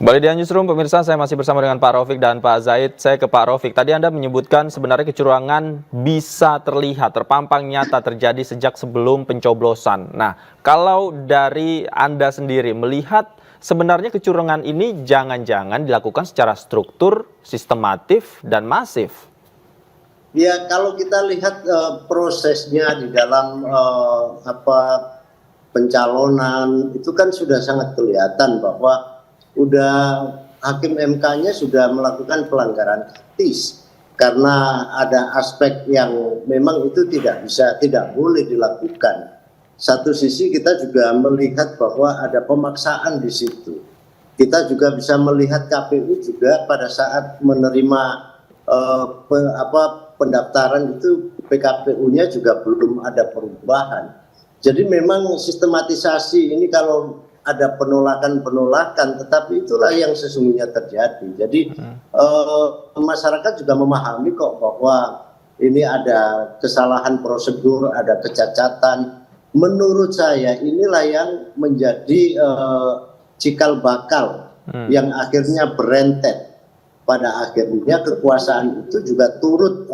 Kembali di Newsroom, pemirsa, saya masih bersama dengan Pak Raufik dan Pak Zaid. Saya ke Pak Raufik. Tadi Anda menyebutkan sebenarnya kecurangan bisa terlihat, terpampang nyata terjadi sejak sebelum pencoblosan. Nah, kalau dari Anda sendiri melihat sebenarnya kecurangan ini jangan-jangan dilakukan secara struktur, sistematif, dan masif. Ya, kalau kita lihat prosesnya di dalam pencalonan itu kan sudah sangat kelihatan bahwa hakim MK-nya sudah melakukan pelanggaran etis karena ada aspek yang memang itu tidak boleh dilakukan. Satu sisi kita juga melihat bahwa ada pemaksaan di situ. Kita juga bisa melihat KPU juga pada saat menerima pendaftaran itu PKPU-nya juga belum ada perubahan. Jadi memang sistematisasi ini kalau ada penolakan, tetapi itulah yang sesungguhnya terjadi. Jadi masyarakat juga memahami kok bahwa ini ada kesalahan prosedur, ada kecacatan. Menurut saya inilah yang menjadi cikal bakal yang akhirnya berentet. Pada akhirnya kekuasaan itu juga turut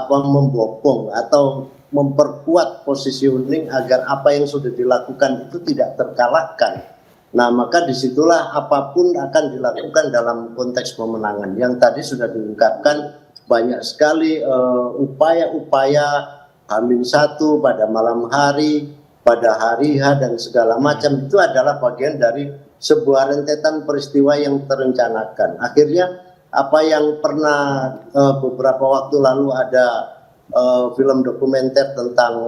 membopong atau memperkuat positioning agar apa yang sudah dilakukan itu tidak terkalahkan. Nah, maka disitulah apapun akan dilakukan dalam konteks pemenangan. Yang tadi sudah diungkapkan banyak sekali upaya-upaya H-1 pada malam hari, pada hari H dan segala macam itu adalah bagian dari sebuah rentetan peristiwa yang terencanakan. Akhirnya apa yang pernah beberapa waktu lalu ada film dokumenter tentang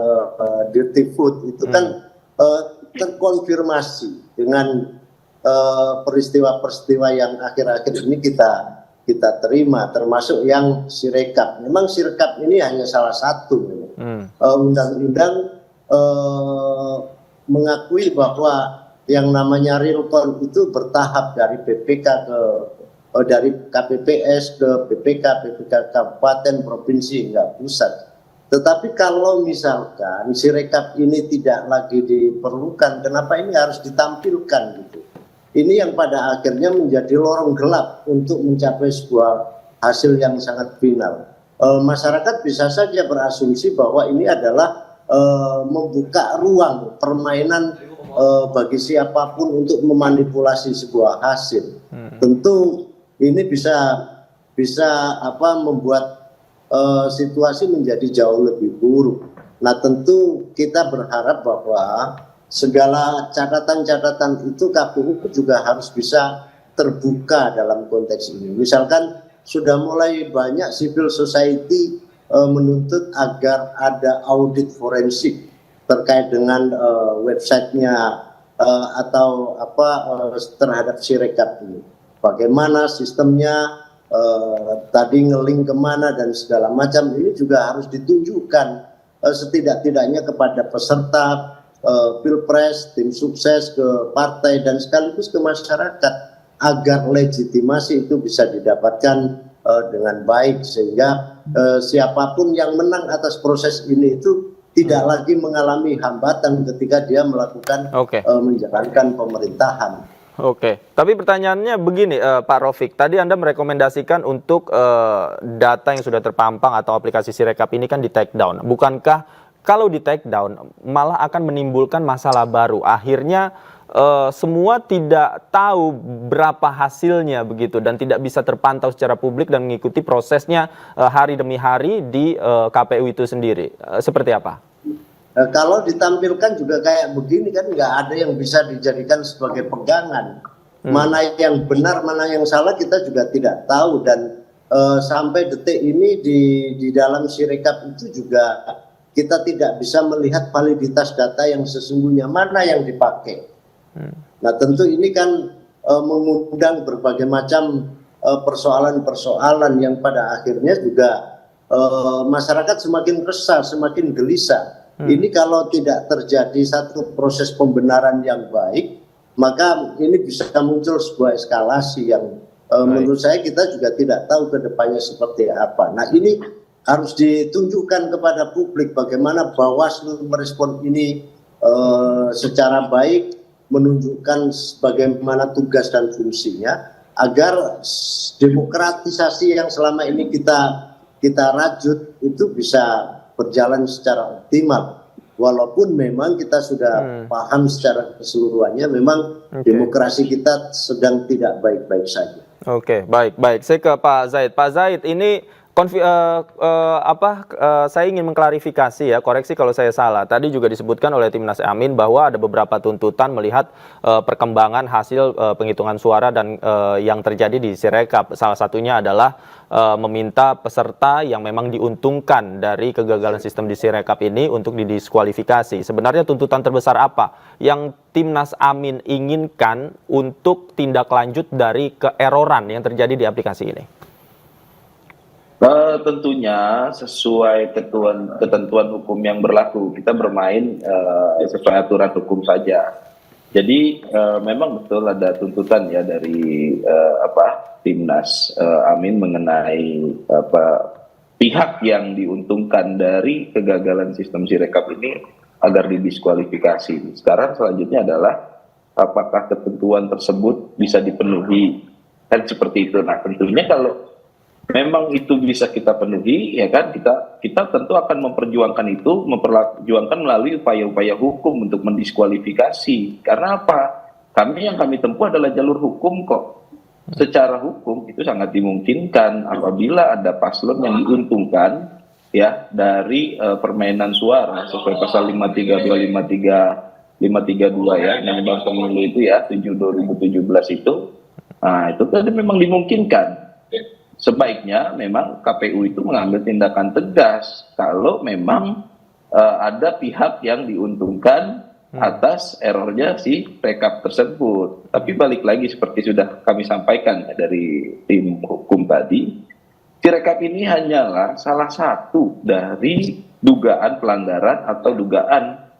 Dirty Food itu kan terkonfirmasi dengan peristiwa-peristiwa yang akhir-akhir ini kita terima, termasuk yang Sirekap. Memang Sirekap ini hanya salah satu. Undang-undang mengakui bahwa yang namanya real count itu bertahap dari PPK dari KPPS ke PPK kabupaten, provinsi, hingga pusat. Tetapi kalau misalkan Sirekap ini tidak lagi diperlukan, kenapa ini harus ditampilkan gitu? Ini yang pada akhirnya menjadi lorong gelap untuk mencapai sebuah hasil yang sangat final. Masyarakat bisa saja berasumsi bahwa ini adalah membuka ruang permainan bagi siapapun untuk memanipulasi sebuah hasil. Tentu ini bisa membuat situasi menjadi jauh lebih buruk. Nah, tentu kita berharap bahwa segala catatan-catatan itu KPU juga harus bisa terbuka dalam konteks ini. Misalkan sudah mulai banyak civil society menuntut agar ada audit forensik terkait dengan websitenya atau terhadap Sirekap ini. Bagaimana sistemnya, tadi ngelink kemana dan segala macam, ini juga harus ditunjukkan setidak-tidaknya kepada peserta pilpres, tim sukses, ke partai, dan sekaligus ke masyarakat agar legitimasi itu bisa didapatkan dengan baik sehingga siapapun yang menang atas proses ini itu tidak lagi mengalami hambatan ketika dia melakukan menjalankan pemerintahan. Oke, tapi pertanyaannya begini Pak Raufik, tadi Anda merekomendasikan untuk data yang sudah terpampang atau aplikasi Sirekap ini kan di take down. Bukankah kalau di take down malah akan menimbulkan masalah baru? Akhirnya semua tidak tahu berapa hasilnya begitu dan tidak bisa terpantau secara publik dan mengikuti prosesnya hari demi hari di KPU itu sendiri. Seperti apa? Kalau ditampilkan juga kayak begini kan nggak ada yang bisa dijadikan sebagai pegangan. Mana yang benar, mana yang salah kita juga tidak tahu. Dan sampai detik ini di dalam Sirekap itu juga kita tidak bisa melihat validitas data yang sesungguhnya mana yang dipakai. Nah, tentu ini kan mengundang berbagai macam persoalan-persoalan yang pada akhirnya juga masyarakat semakin resah, semakin gelisah. Ini kalau tidak terjadi satu proses pembenaran yang baik, maka ini bisa muncul sebuah eskalasi yang menurut saya kita juga tidak tahu ke depannya seperti apa. Nah, ini harus ditunjukkan kepada publik bagaimana Bawaslu merespon ini secara baik, menunjukkan bagaimana tugas dan fungsinya agar demokratisasi yang selama ini kita rajut itu bisa berjalan secara optimal. Walaupun memang kita sudah paham secara keseluruhannya memang demokrasi kita sedang tidak baik-baik saja. Oke, baik. Saya ke Pak Zaid. Pak Zaid, ini saya ingin mengklarifikasi ya, koreksi kalau saya salah. Tadi juga disebutkan oleh Timnas Amin bahwa ada beberapa tuntutan melihat perkembangan hasil penghitungan suara dan yang terjadi di Sirekap. Salah satunya adalah meminta peserta yang memang diuntungkan dari kegagalan sistem di Sirekap ini untuk didiskualifikasi. Sebenarnya tuntutan terbesar apa yang Timnas Amin inginkan untuk tindak lanjut dari keeroran yang terjadi di aplikasi ini? Tentunya sesuai ketentuan hukum yang berlaku, kita bermain sesuai aturan hukum saja. Jadi memang betul ada tuntutan ya dari Timnas Amin mengenai pihak yang diuntungkan dari kegagalan sistem Sirekap ini agar didiskualifikasi. Sekarang selanjutnya adalah apakah ketentuan tersebut bisa dipenuhi, kan seperti itu. Nah tentunya kalau memang itu bisa kita penuhi, ya kan, kita tentu akan memperjuangkan itu, memperjuangkan melalui upaya-upaya hukum untuk mendiskualifikasi. Karena apa? Yang kami tempuh adalah jalur hukum kok. Secara hukum itu sangat dimungkinkan apabila ada paslon yang diuntungkan ya dari permainan suara sesuai pasal 532 ya, Undang-Undang Pemilu itu ya 7/2017 itu. Nah, itu kan memang dimungkinkan. Sebaiknya memang KPU itu mengambil tindakan tegas kalau memang ada pihak yang diuntungkan atas errornya si rekap tersebut. Tapi balik lagi seperti sudah kami sampaikan dari tim hukum tadi, si rekap ini hanyalah salah satu dari dugaan pelanggaran atau dugaan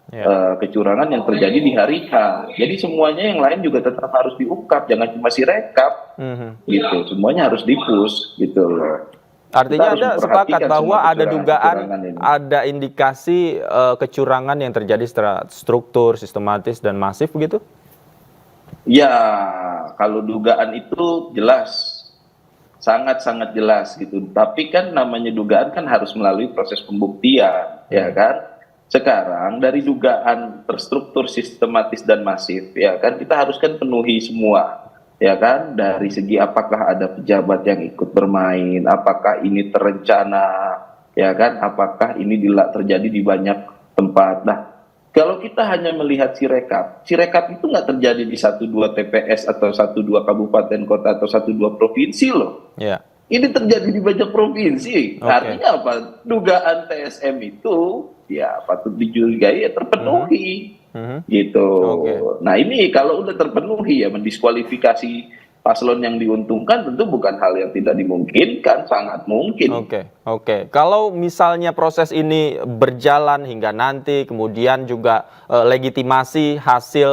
kecurangan yang terjadi di hari H. Jadi semuanya yang lain juga tetap harus diungkap, jangan cuma si rekap, gitu. Semuanya harus dipus, gitu loh. Artinya Anda sepakat bahwa ada dugaan, ada indikasi kecurangan yang terjadi secara struktur, sistematis dan masif, begitu? Ya, kalau dugaan itu jelas, sangat-sangat jelas, gitu. Tapi kan namanya dugaan kan harus melalui proses pembuktian, ya kan? Sekarang dari dugaan terstruktur, sistematis dan masif, ya kan, kita harus kan penuhi semua, ya kan, dari segi apakah ada pejabat yang ikut bermain, apakah ini terencana, ya kan, apakah ini terjadi di banyak tempat. Nah, kalau kita hanya melihat Sirekap itu nggak terjadi di 1-2 TPS atau 1-2 kabupaten kota atau 1-2 provinsi loh. Yeah. Ini terjadi di banyak provinsi. Artinya apa? Dugaan TSM itu ya patut dicurigai ya terpenuhi. Gitu. Nah ini kalau udah terpenuhi ya mendiskualifikasi paslon yang diuntungkan tentu bukan hal yang tidak dimungkinkan, sangat mungkin. Oke. Kalau misalnya proses ini berjalan hingga nanti, kemudian juga legitimasi hasil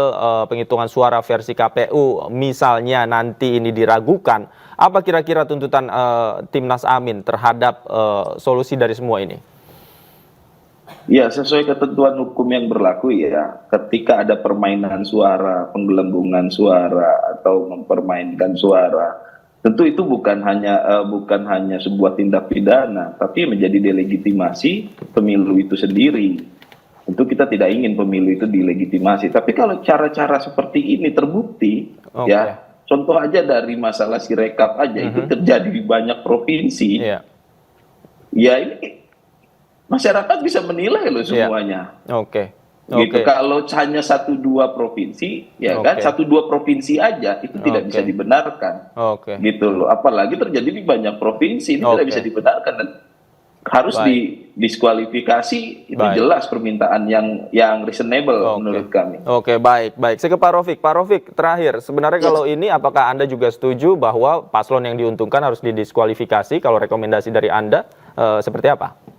penghitungan suara versi KPU, misalnya nanti ini diragukan, apa kira-kira tuntutan Timnas Amin terhadap solusi dari semua ini? Ya, sesuai ketentuan hukum yang berlaku ya, ketika ada permainan suara, penggelembungan suara atau mempermainkan suara, tentu itu bukan hanya sebuah tindak pidana, tapi menjadi delegitimasi pemilu itu sendiri. Tentu kita tidak ingin pemilu itu dilegitimasi, tapi kalau cara-cara seperti ini terbukti, ya, contoh aja dari masalah Sirekap aja itu terjadi di banyak provinsi, ya ini masyarakat bisa menilai loh semuanya. Gitu. Kalau hanya 1-2 provinsi, ya kan, 1-2 provinsi aja itu tidak bisa dibenarkan. Gitu loh. Apalagi terjadi di banyak provinsi ini tidak bisa dibenarkan dan harus didiskualifikasi. Itu jelas permintaan yang reasonable menurut kami. Baik. Saya ke Pak Rofik. Pak Rofik, terakhir, sebenarnya kalau ini apakah Anda juga setuju bahwa paslon yang diuntungkan harus didiskualifikasi? Kalau rekomendasi dari Anda seperti apa?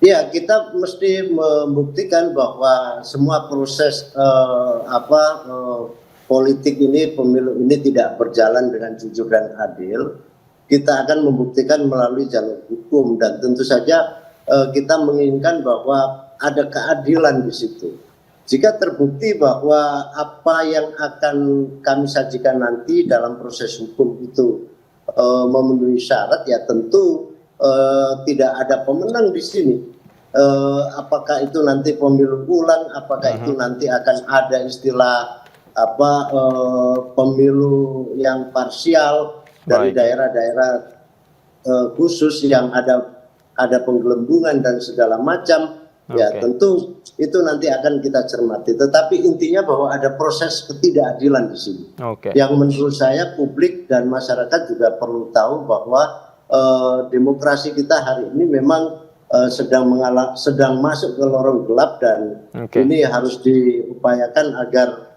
Ya, kita mesti membuktikan bahwa semua proses politik ini, pemilu ini tidak berjalan dengan jujur dan adil. Kita akan membuktikan melalui jalur hukum dan tentu saja kita menginginkan bahwa ada keadilan di situ. Jika terbukti bahwa apa yang akan kami sajikan nanti dalam proses hukum itu memenuhi syarat, ya tentu tidak ada pemenang di sini. Apakah itu nanti pemilu ulang, apakah itu nanti akan ada istilah pemilu yang parsial dari daerah-daerah khusus yang ada penggelembungan dan segala macam. Ya tentu itu nanti akan kita cermati. Tetapi intinya bahwa ada proses ketidakadilan di sini. Yang menurut saya publik dan masyarakat juga perlu tahu bahwa demokrasi kita hari ini memang sedang masuk ke lorong gelap, dan ini harus diupayakan agar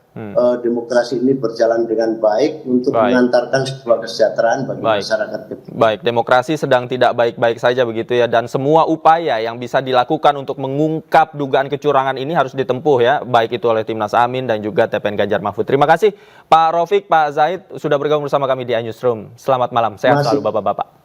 demokrasi ini berjalan dengan baik untuk mengantarkan sebuah kesejahteraan bagi masyarakat. Baik, demokrasi sedang tidak baik-baik saja begitu ya, dan semua upaya yang bisa dilakukan untuk mengungkap dugaan kecurangan ini harus ditempuh ya, baik itu oleh Timnas Amin dan juga TPN Ganjar Mahfud. Terima kasih Pak Raufik, Pak Zahid sudah bergabung bersama kami di iNewsroom. Selamat malam, sehat selalu Bapak-Bapak.